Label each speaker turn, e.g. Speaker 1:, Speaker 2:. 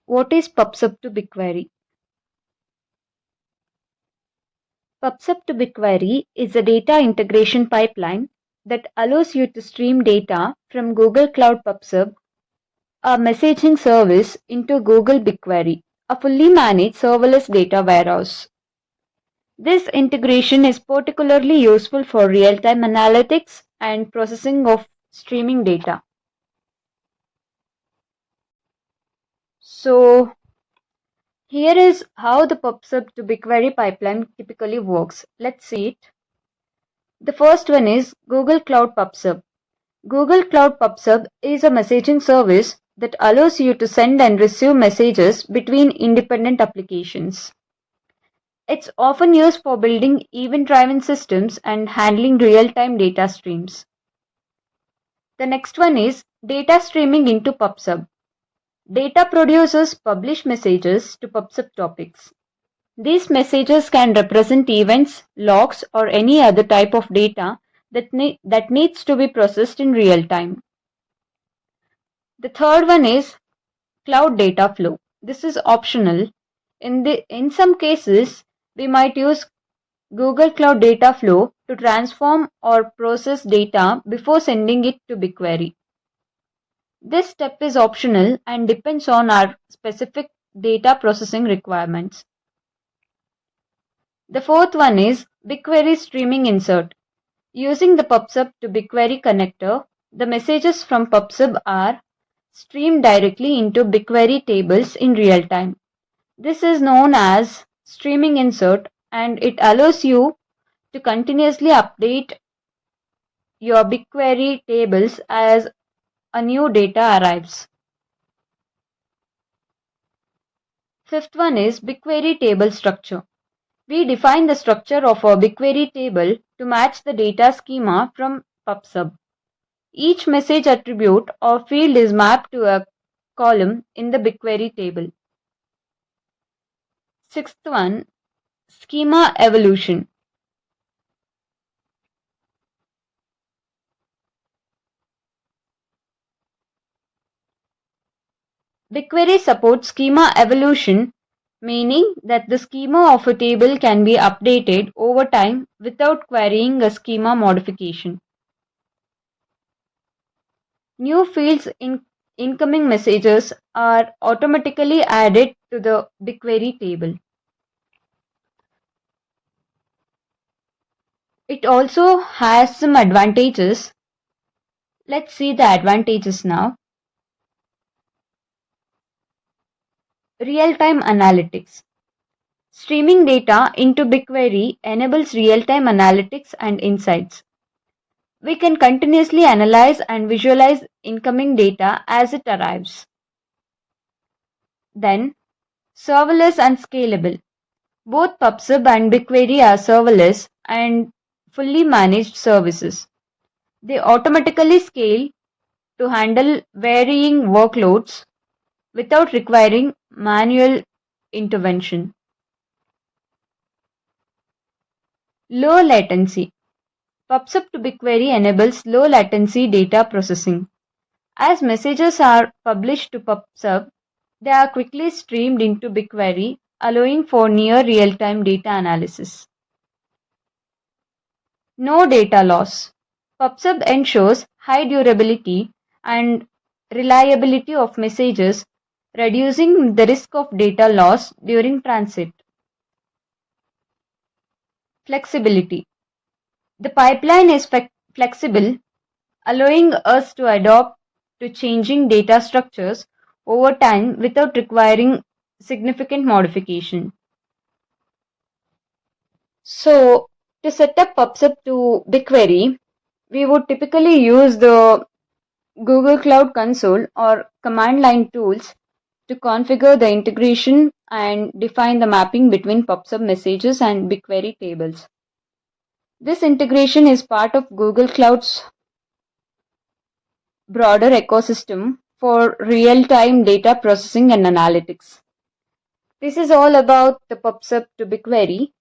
Speaker 1: What is PubSub to BigQuery? PubSub to BigQuery is a data integration pipeline that allows you to stream data from Google Cloud PubSub, a messaging service, into Google BigQuery, a fully managed serverless data warehouse. This integration is particularly useful for real-time analytics and processing of streaming data. So, here is how the PubSub to BigQuery pipeline typically works. Let's see it. The first one is Google Cloud PubSub. Google Cloud PubSub is a messaging service that allows you to send and receive messages between independent applications. It's often used for building event-driven systems and handling real-time data streams. The next one is data streaming into PubSub. Data producers publish messages to PubSub topics. These messages can represent events, logs, or any other type of data that needs to be processed in real time. The third one is cloud data flow. This is optional. In some cases, we might use Google Cloud Data Flow to transform or process data before sending it to BigQuery. This step is optional and depends on our specific data processing requirements. The fourth one is BigQuery Streaming Insert. Using the PubSub to BigQuery connector, the messages from PubSub are streamed directly into BigQuery tables in real time. This is known as streaming insert, and it allows you to continuously update your BigQuery tables as a new data arrives. Fifth one is BigQuery table structure. We define the structure of a BigQuery table to match the data schema from PubSub. Each message attribute or field is mapped to a column in the BigQuery table. Sixth one, schema evolution. BigQuery supports schema evolution, meaning that the schema of a table can be updated over time without querying a schema modification. New fields in incoming messages are automatically added to the BigQuery table. It also has some advantages. Let's see the advantages now. Real-time analytics. Streaming data into BigQuery enables real-time analytics and insights. We can continuously analyze and visualize incoming data as it arrives. Then, serverless and scalable. Both PubSub and BigQuery are serverless and fully managed services. They automatically scale to handle varying workloads without requiring manual intervention. Low latency. PubSub to BigQuery enables low latency data processing. As messages are published to PubSub, they are quickly streamed into BigQuery, allowing for near real-time data analysis. No data loss. PubSub ensures high durability and reliability of messages, reducing the risk of data loss during transit. Flexibility. The pipeline is flexible, allowing us to adapt to changing data structures over time without requiring significant modification. So, to set up PubSub to BigQuery, we would typically use the Google Cloud Console or command line tools to configure the integration and define the mapping between PubSub messages and BigQuery tables. This integration is part of Google Cloud's broader ecosystem for real-time data processing and analytics. This is all about the PubSub to BigQuery.